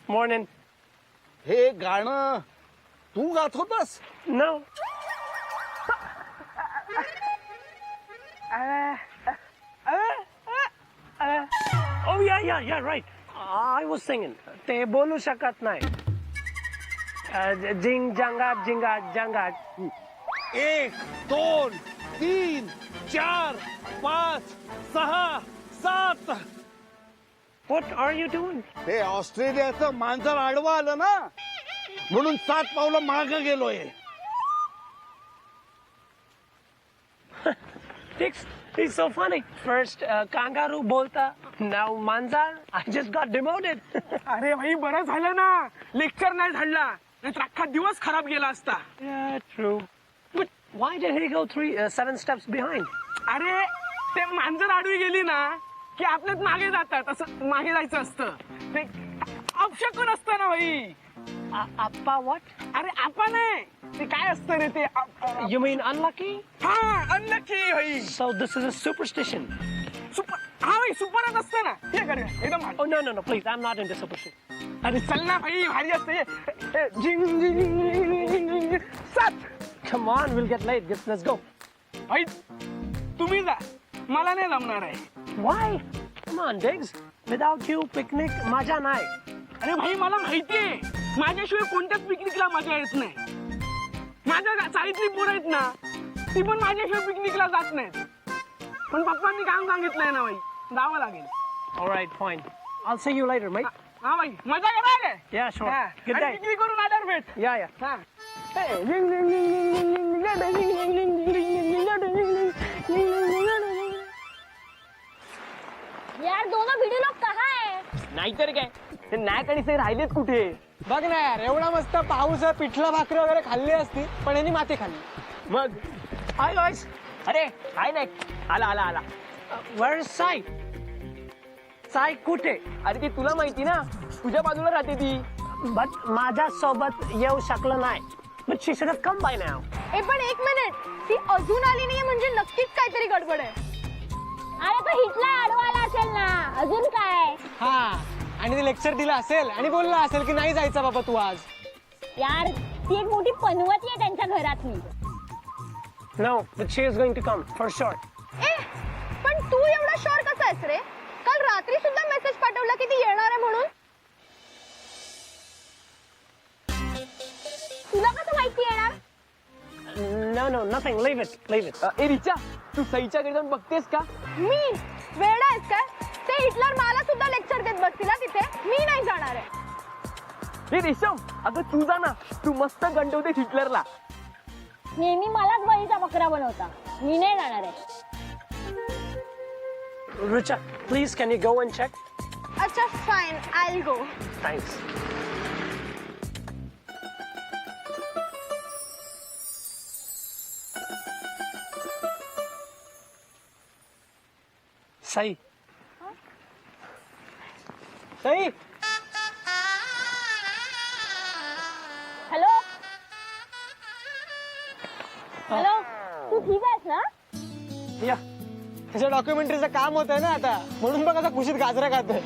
Morning. हे गाणं तू गात होतास? No. Oh yeah, right. I was singing. ते बोलू शकत नाही. जिंग जंगा जिंगा जंगा. 1 2 3 4 5 6 7. What are you doing? ते ऑस्ट्रेलियाचं मांजर आडवं आलं ना म्हणून 7 पावलं मागं गेलोय. He's so funny. First kangaroo बोलता, now मांजर. I just got demoted. अरे भाई बरं झालं ना लेक्चर नाही झाला नाहीतर अख्खा दिवस खराब गेला असता. Yeah, true. But why did he go 7 steps behind? अरे ते मांजर आडवी गेली ना की आपल्यात मागे जातात असं मागे जायचं असतं ते अपशकून असतं ना भाई. Appa what? अरे आपण नाही ते काय असतं रे ते You mean unlucky? हा अनलकी भाई. So this is a superstition. Super हा भाई सुपरच असतं ना हे कर एकदम भारी. Oh no, please, I'm not into superstition. अरे चल ना भाई भारी असते झिंग झिंग झिंग झिंग झिंग 7. Come on, we'll get late. Let's go. भाई तुम्ही जा मला नाही जमणार आहे. Why? Come on, Diggs. Without you, picnic मजा नाही. अरे भाई मला माहितीये माझ्याशिवाय कोणत्याच पिकनिकला मजा येत नाही. माझ्या चाळीतली पोरं आहेत ना ती पण माझ्याशिवाय पिकनिकला जात नाहीत. पण पप्पांनी काम सांगितलंय ना भाई जावं लागेल. All right, fine. I'll see you later, mate. हा भाई मजा करायला. Yeah, sure. Good day. Picnic करून आल्यावर भेट. Yeah. हा यार दोनों भिडे लोग कहाँ है? नाहीतर काय ते नायक आणि सई राहिलेत कुठे. बघ ना यार एवढा मस्त पाऊस आहे पिठलं भाकरी वगैरे खाल्ली असती पण यांनी माती खाल्ली. मग Hi, guys. अरे काय नाही आला आला आला. Where is Sai? Sai कुठे? अरे ती तुला माहिती ना तुझ्या बाजूला राहते ती. But माझ्या सोबत येऊ शकलं नाही. But she should have come by now. ए पण एक मिनिट ती अजून आली नाहीये म्हणजे नक्कीच काहीतरी गडबड आहे. अरे तो हिटला अडवाला असेल ना अजून काय. हा आणि ते लेक्चर दिलं असेल आणि बोलला असेल की नाही जायचं बाबा तू आज. यार ती एक मोठी पनवती आहे त्यांच्या घरातली. No, but she is going to come for sure. ए पण तू एवढा शोर कसा आहेस रे? काल रात्री सुद्धा मेसेज पाठवला की ती येणार आहे म्हणून. तुला कसं माहिती येणार? No, nothing. Leave it. ए रिचा तू सईच्या घरी जाऊन बघतेस का? मी वेडा आहेस काय? ते हिटलर मला सुद्धा लेक्चर देत बसतील ना तिथे. मी नाही जाणार आहे. हे रेशम अगं तू जा ना तू मस्त गंडवते हिटलरला. नेहमी मलाच बळीचा बकरा बनवता. मी नाही जाणार आहे. Richa, please, can you go and check? अच्छा fine I go. Thanks. Sai. Sai hello hello तू ठीक आहेस ना? या त्याच्या डॉक्युमेंटरीचं काम होत आहे ना आता म्हणून बघ आता खुशीत गाजरा खातोय.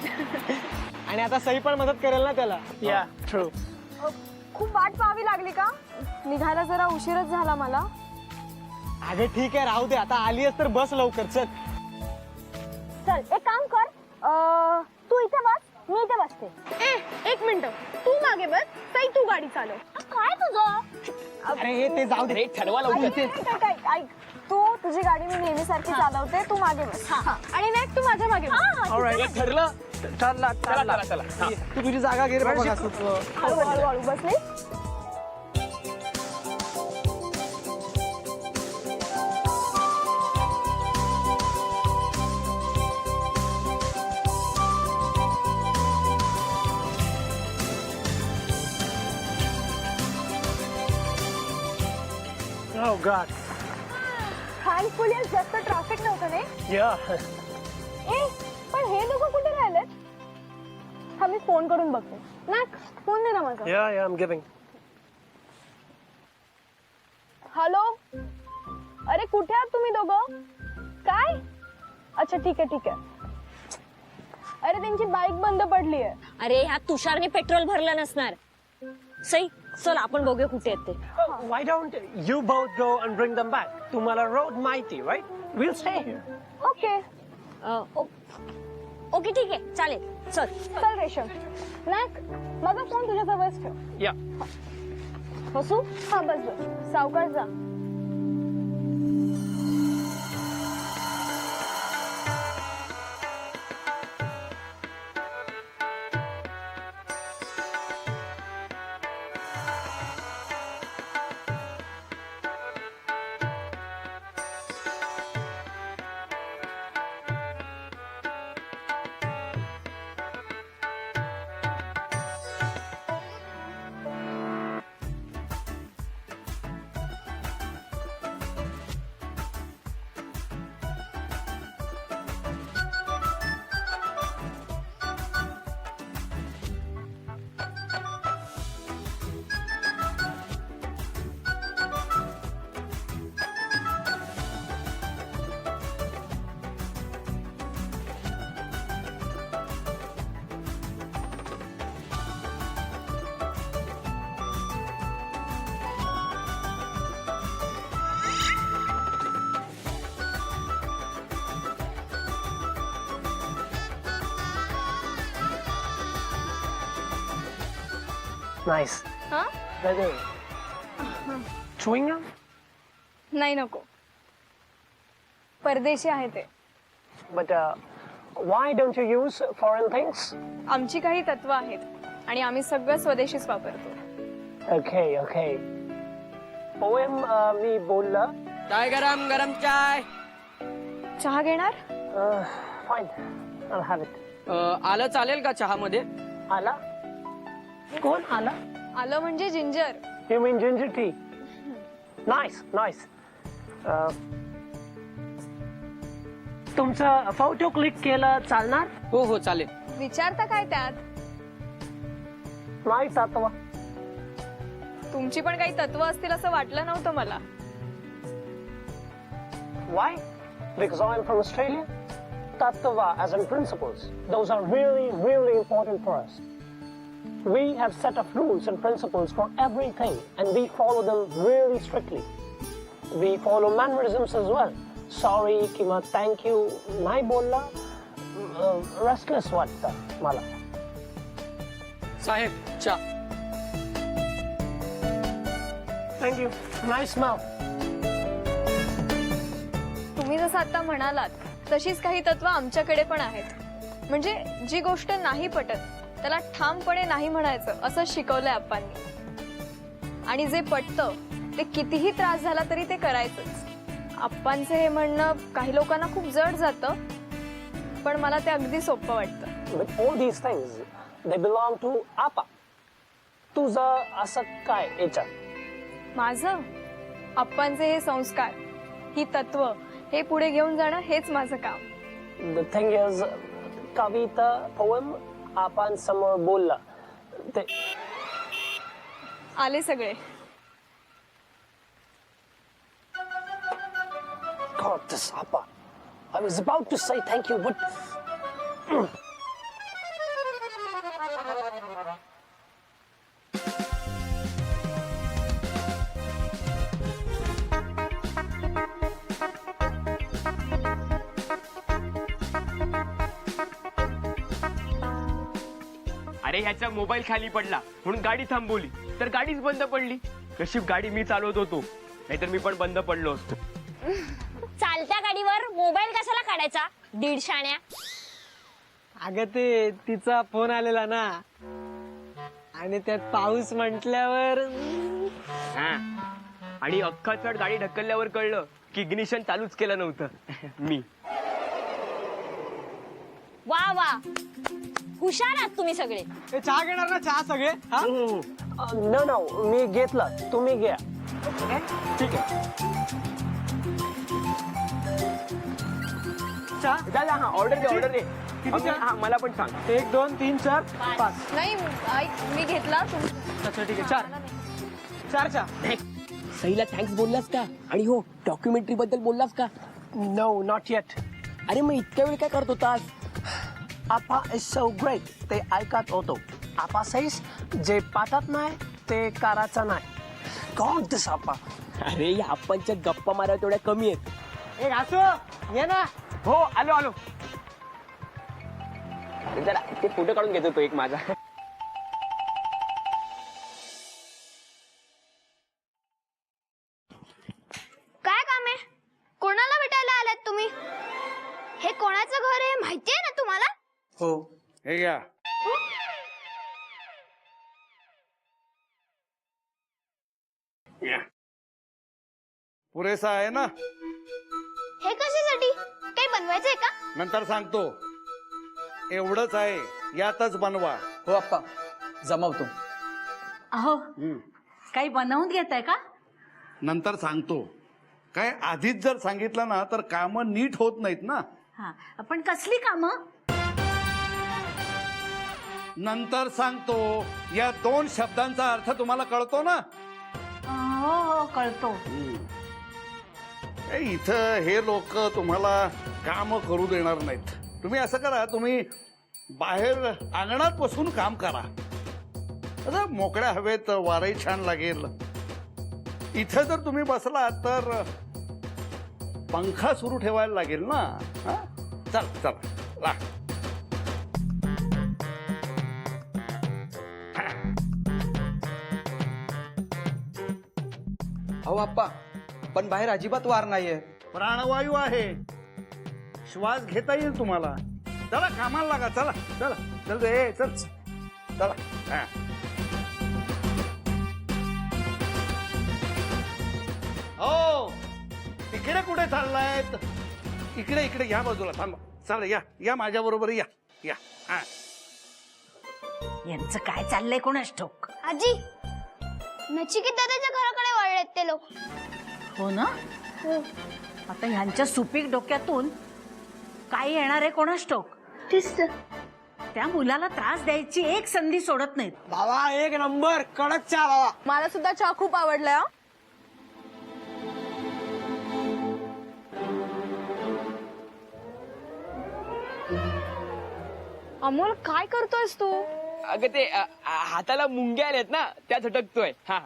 आणि आता सई पण मदत करेल ना त्याला. या ट्रू. खूप वाट पाहावी लागली का? निघायला जरा उशीरच झाला मला. अगं ठीक आहे राहू दे आता आलीस तर बस लवकर चल. चल एक काम कर तू इथे बस मी इथे बसते. एक मिनिट तू मागे बस सई तू गाडी चालव. काय तुझं? अरे हे ते जाऊ दे ठरवा ऐक तू तुझी गाडी मी नेहमी सारखी चालवते तू मागे बस. आणि नाही तू माझ्या मागे बस. All right. ठरलं. चला. तू तुझी जागा घे रे बाबा घासून. हळू बसली. Oh God. थँकफुली आज जास्त ट्रॅफिक नव्हतं नाही. Yeah. ए पण हे लोक कुठे राहिलेत? हा मी फोन करून बघते. नेक्स्ट फोन दे ना माझा. Yeah, I'm giving. हॅलो अरे कुठे आहात तुम्ही दोघं? काय? अच्छा ठीक आहे अरे त्यांची बाईक बंद पडली आहे. अरे ह्या तुषारने पेट्रोल भरलं नसणार. सई चल आपण बघूया कुठे आहेत ते. Why don't you both go and bring them back? तुम्हाला road माहिती, right? We'll stay here. Okay okay ठीक आहे चालेल चल. चल रेशम. नाक माझा फोन तुझ्याजवळच ठेव. Yeah. बसू? हा बस बस. सावकाश जा. Nice. हा Very. Chewing gum? नाही नको. परदेशी आहे ते. But why don't you use foreign things? आमची काही तत्व आहेत आणि आम्ही सगळं स्वदेशीच वापरतो. Okay, okay. Poem मी बोलला. चाय गरम गरम चाय. चहा घेणार? Fine. I'll have it. आलं चालेल का चहा मध्ये? आला? कोण आला? आलं म्हणजे ginger. You mean ginger tea? Nice, nice. तुमचा फोटो क्लिक केला चालणार? हो हो चालेल. विचारता काय त्यात? नाही तत्व. तुमची पण काही तत्व असतील असं वाटलं नव्हतं मला. Why? Because I'm from Australia. Tattva as in principles. Those are really, really important for us. We have set of rules and principles for everything and we follow them really strictly. We follow mannerisms as well. Sorry किंवा thank you नाही बोलला restless वाटतं मला. साहेब चहा. Thank you. Nice smell. तुम्ही जसं आता म्हणालात तशीच काही तत्व आमच्याकडे पण आहेत. म्हणजे जी गोष्ट नाही पटत त्याला ठामपणे नाही म्हणायचं असं शिकवलंय आप्पांनी. आणि जे पटतं ते कितीही त्रास झाला तरी ते करायचंच. आप्पांचं हे म्हणणं काही लोकांना खूप जड जातं पण मला ते अगदी सोपं वाटतं. But all these things, they belong to Appa. तुझं असं काय याच्यात? माझं आप्पांचे हे संस्कार ही तत्व हे पुढे घेऊन जाणं हेच माझं काम. The thing is, Kavita poem आपण समोर बोलला ते आले सगळे. God, this Appa. I was about to say thank you, but अरे ह्याचा मोबाईल खाली पडला म्हणून गाडी थांबवली तर गाडीच बंद पडली. नशीब गाडी मी चालवत होतो नाहीतर मी पण बंद पडलो असतो. चालत्या गाडीवर मोबाईल कशाला काढायचा दीडशाण्या. अगं ते तिचा फोन आलेला ना आणि त्यात पाऊस म्हटल्यावर हा. आणि अख्खा चढ गाडी ढकलल्यावर कळलं की इग्निशन चालूच केलं नव्हतं मी. वा वा हुशार आहात तुम्ही सगळे. ते चहा घेणार ना चहा सगळे. हा no, no, मी घेतला तुम्ही घ्या. ठीक आहे. चहा जा जा, हा ऑर्डर दे ऑर्डर दे. किती चहा? हा मला पण सांग. 1 2 3 4 5. नाही मी घेतला. अच्छा ठीक आहे 4 चहा. सईला थँक्स बोललास का? आणि हो डॉक्युमेंटरी बद्दल बोललास का? No, not yet. अरे मग इतक्या वेळ काय करत होतास? आपा इज सो ग्रेट ते ऐकत होतो. आपा सेस जे पाठत नाही ते करायचं नाही. गॉड दिस आपा. अरे या आपणच्या गप्पा मारा तेवढ्या कमी आहेत. ए घासू ये ना. हो आलो आलो. अरे जरा ते फोटो काढून घेतो तो एक माझा. काय काम आहे? कोणाला भेटायला आलात तुम्ही? हे कोणाचं घर आहे माहितीये ना तुम्हाला? हो हे घ्या. पुरेसा आहे ना? हे कशासाठी? काही बनवायचंय का? नंतर सांगतो. एवढंच आहे, यातच बनवा. हो अप्पा जमवतो. अहो काही बनवून घेताय का? नंतर सांगतो. काय आधीच जर सांगितलं ना तर कामं नीट होत नाहीत ना. हा पण कसली कामं? नंतर सांगतो. या 2 शब्दांचा अर्थ तुम्हाला कळतो ना? हो हो कळतो. इथं हे लोक तुम्हाला काम करू देणार नाहीत. तुम्ही असं करा, तुम्ही बाहेर अंगणात बसून काम करा. आता मोकळ्या हवेत वारही छान लागेल. इथं जर तुम्ही बसला तर पंखा सुरू ठेवायला लागेल ना. हा? चल चल ला. अहो अप्पा पण बाहेर अजिबात वार नाहीये. प्राणवायू आहे. श्वास घेता येईल तुम्हाला. चला कामाला लागा. चला चला चल रे चल चला. हा. हो तिकडे कुठे चाललायत? इकडे इकडे या बाजूला थांबा. चला या या माझ्या बरोबर या या. हा. यांचं काय चाललंय कोणास ठाऊक. आजी, नचिकेत दादाच्या घराकडे वळलेत ते लोक. हो ना. आता ह्यांच्या सुपीक डोक्यातून काय येणार आहे कोणास ठाऊक. त्या मुलाला त्रास द्यायची एक संधी सोडत नाहीत. बाबा एक नंबर कडक चहा बाबा. मला सुद्धा चहा खूप आवडलाय. अमोल काय करतोयस तू? अगं ते हाताला मुंग्या आल्यात ना त्या झटकतोय. हा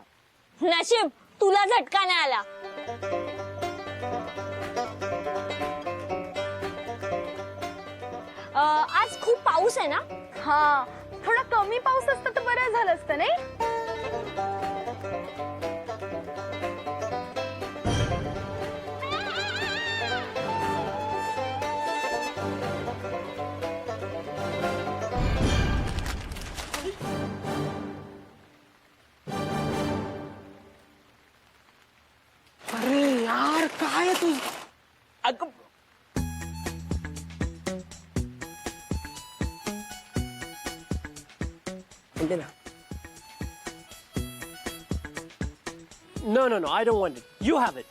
नशीब तुला झटका नाही आला. आज खूप पाऊस आहे ना? हा थोडा कमी पाऊस असता तर बरं झालं असतं नाही. अरे यार काय तू. अगं Antenna. No, no, no, I don't want it. You have it.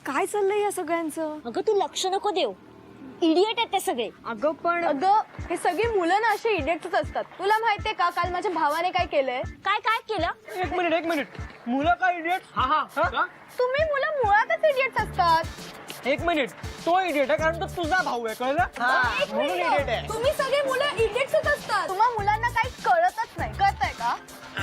काय चाललंय या सगळ्यांचं? अगं तू लक्ष नको देऊ. इडियट आहेत ते सगळे. अगं हे सगळी मुलं ना असे इडियट्सच असतात. तुला माहितीये का काल माझ्या भावाने काय केलंय? काय काय केलं? एक मिनिट मुलं काय इडियट? हा हा का? तुम्ही मुलं मुळातच इडियट्स असतात. एक मिनिट तो इडियट आहे कारण तो तुझा भाऊ आहे कळलं. एक म्हणून मिनिट. इडियट आहे. तुम्ही सगळे मुलं इडियट्सच असतात. तुम्हा मुलांना काही कळतच नाही. कळतंय का?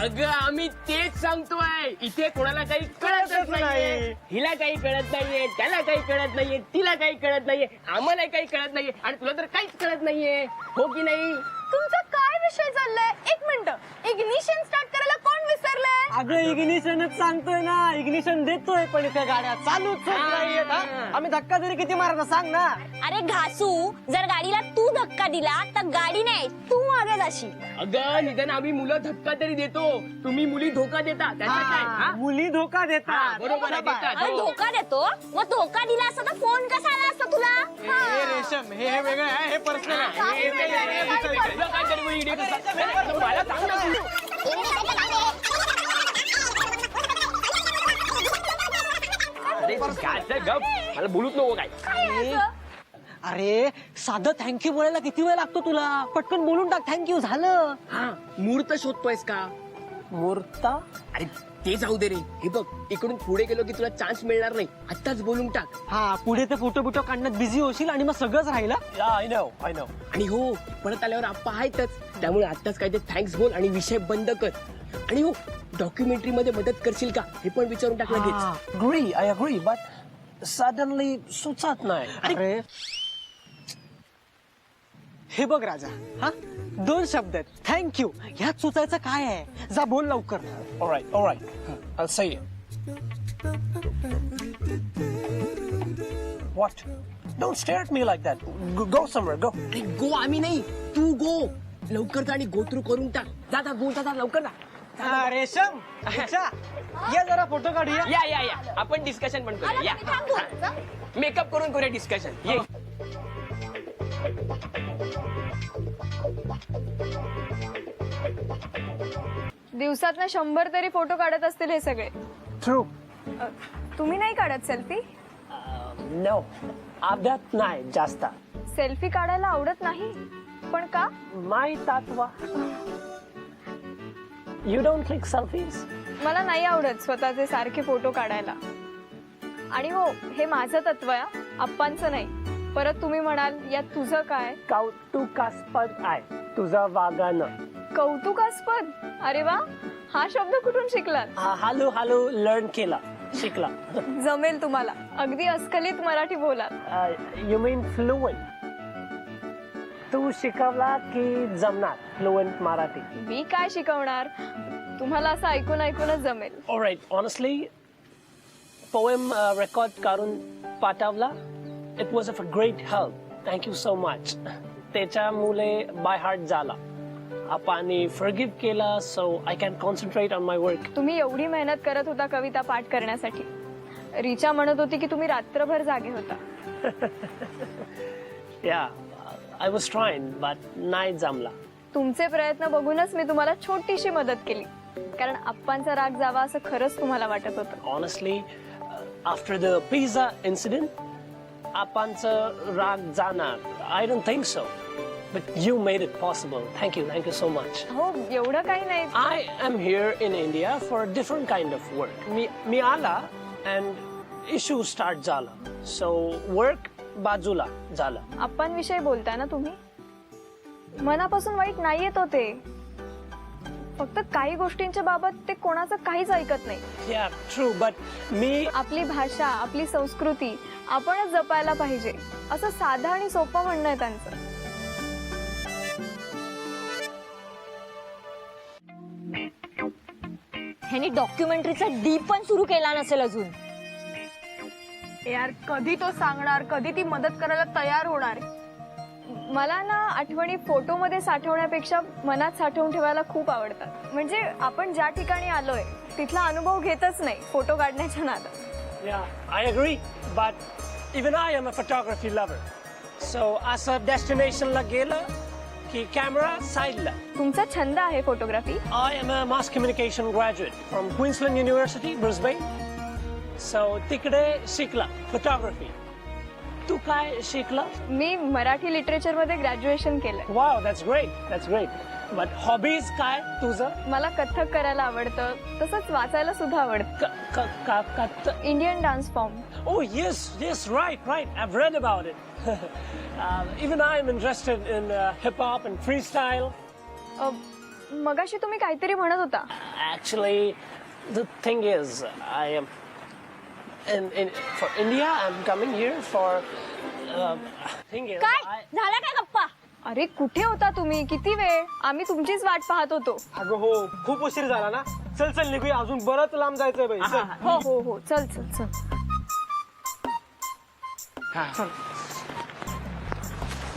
अगं आम्ही तेच सांगतोय. इथे कोणाला काही कळतच नाहीये. हिला काही कळत नाहीये, त्याला काही कळत नाहीये, तिला काही कळत नाहीये, आम्हाला काही कळत नाहीये आणि तुला तर काहीच कळत नाहीये. हो की नाही? तुमचा काय विषय चाललाय? एक मिनिट. इग्निशन स्टार्ट करायला कोण विसरलंय? अगं इग्निशनच सांगतोय ना. इग्निशन देतोय पण इथे गाड्या चालूच होत नाहीयेत. आम्ही धक्का तरी किती मारता सांग ना. अरे घासू, जर गाडीला तू धक्का दिला तर गाडी नाही तू मागे जाशील. अगं निदान आम्ही मुलं धक्का तरी देतो, तुम्ही मुली धोका देता. त्याच्यात काय? हा? मुली धोका हा, देतात. बरोबर आहे, देतात. अरे हो. धोका देतो. मग धोका दिला असता तर फोन कसा आला असता तुला? हे रेशम हे वेगळं आहे हे पर्सनल आहे. हे वेगळं आहे. तुला काय तरी मुली idiot असतात. नाही, मला सांग ना तू. अरे काय गप, मला बोलूच नको काय. अरे साधं थँक्यू बोलायला किती वेळ लागतो तुला. पटकन बोलून टाक थँक्यू झालं. हा मुहूर्त शोधतोयस का? मूर्ता अरे ते जाऊ दे रे. हे बघ, इकडून पुढे गेलो की तुला चान्स मिळणार नाही. आत्ताच बोलून टाक. हा पुढे ते फोटो बिटो काढण्यात बिझी होशील आणि मग सगळंच राहिलं. आय नो आणि हो, परत आल्यावर आप्पा आहेतच. त्यामुळे आत्ताच काय ते थँक्स बोल आणि विषय बंद कर. आणि हो, डॉक्युमेंटरी मध्ये मदत करशील का हे पण विचारून टाक लगेच. Agree I agree but suddenly सुचत नाही. अरे हे बघ राजा, हा 2 शब्द आहेत, थँक्यू. ह्यात सुचायचं काय आहे? जा बोल लवकर. all right I'll say it. What? Don't stare at me like that. Go somewhere, go. अरे गो आम्ही नाही, तू गो. लवकर जा आणि गो थ्रू करून टाक. जा गो जा लवकर जा. हा, रेशम अच्छा, या जरा फोटो काढूया. या आपण डिस्कशन पण करूया. या मेकअप करून करूया डिस्कशन. ये दिवसात ना 100 तरी फोटो काढत असतील हे सगळे. True. तुम्ही नाही काढत सेल्फी? No. अपघात नाही जास्त. सेल्फी काढायला आवडत नाही, पण का? My tatwa. You don't click selfies? मला नाही आवडत स्वतःचे सारखे फोटो काढायला. आणि हो, हे माझं तत्व आहे, आप्पांचं नाही. परत तुम्ही म्हणाल यात तुझं काय? कौतुकास्पद आहे तुझं वागणं. कौतुकास्पद? अरे वा, हा शब्द कुठून शिकलात? हळू लर्न केला, शिकला. जमेल तुम्हाला. अगदी अस्खलित मराठी बोला. You mean fluent? तू शिकवला की जमणार फ्लुएंट मराठी? मी काय शिकवणार, तुम्हाला असं ऐकूनच जमेल. Alright, honestly, poem record करून पाठवला. It was of a great help. Thank you so much. त्याच्यामुळे by heart झाला. आपण forgive केला, so I can concentrate on my work. तुम्ही एवढी मेहनत करत होता कविता पाठ करण्यासाठी. रिचा म्हणत होती की तुम्ही रात्रभर जागे होता. Yeah, I was trying, but नाही जमला. तुमचे प्रयत्न बघूनच मी तुम्हाला छोटीशी मदत केली, कारण आप्पांचा राग जावा असं खरंच तुम्हाला वाटत होतं. Honestly, after the pizza incident, आपणचं राग जाणार. I don't think so. But you made it possible. Thank you so much. हो, एवढं काही नाही. I am here in India for a different kind of work. मी आला and issue start झाला. So work बाजूला झाला. आप्पांविषयी बोलताय ना तुम्ही? मनापासून वाईट नाही येत होते, फक्त काही गोष्टींच्या बाबत ते कोणाचं काहीच ऐकत नाही. Yeah, true, but मी आपली भाषा, आपली संस्कृती आपणच जपायला पाहिजे, असं साधं आणि सोपं म्हणणं आहे त्यांचं. ह्यानी डॉक्युमेंटरीचा डी पण सुरू केला नसेल अजून. यार, कधी तो सांगणार, कधी ती मदत करायला तयार होणार. मला ना आठवणी फोटोमध्ये साठवण्यापेक्षा मनात साठवून ठेवायला खूप आवडतात. म्हणजे आपण ज्या ठिकाणी आलोय तिथला अनुभव घेतच नाही फोटो काढण्याच्या नादात. Yeah, I agree, but even I am a photography lover. So असं destination ला गेलं की कॅमेरा साईडला. तुमचा छंद आहे photography? I am a mass communication graduate from Queensland University, Brisbane. So तिकडे शिकला photography. तू काय शिकला? मी मराठी लिटरेचर मध्ये ग्रॅज्युएशन केलंय. Wow, that's great. But hobbies काय तुझं? मला कथ्थक करायला आवडतं, तसंच वाचायला सुद्धा आवडतं. Indian dance form. Oh yes, right. I've read about it. Even I am interested in hip hop and freestyle. मगाशी तुम्ही काहीतरी म्हणत होता. Actually, the thing is, I am for India. I'm coming here for. Thing is, काय झालं काय गप्पा? अरे कुठे होता तुम्ही? किती वेळ? आम्ही तुमचीच वाट पाहत होतो. अगं हो, खूप उशीर झाला ना. चल निघूया, अजून बरंच लांब जायचंय बाई. चल. हो चल.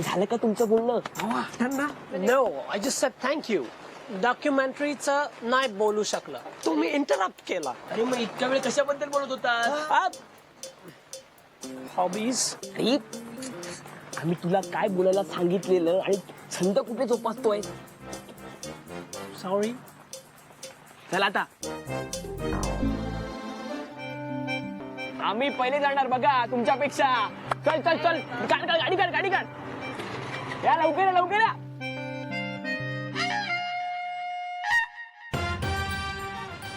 झालं का तुमचं बोलणं? No, I just said thank you. डॉक्युमेंटरीचं नाही बोलू शकलं, तुम्ही इंटरप्ट केला. अरे मग इतक्या वेळ कशाबद्दल बोलत होता? हॉबीज. अरे आम्ही तुला काय बोलायला सांगितलेलं आणि छंद कुठे जोपासतोय? सॉरी. चला आता आम्ही पहिले जाणार बघा तुमच्यापेक्षा. चल गाडी काढ. या लवकर या.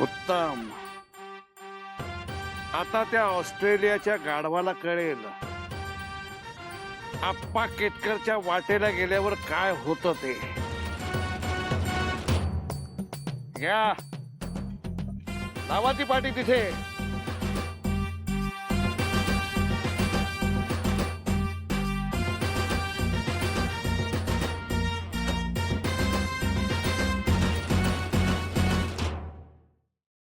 उत्तम. आता त्या ऑस्ट्रेलियाच्या गाढवाला कळेल आप्पा केतकरच्या वाटेला गेल्यावर काय होतं ते. घ्या लावा ती पाटी तिथे.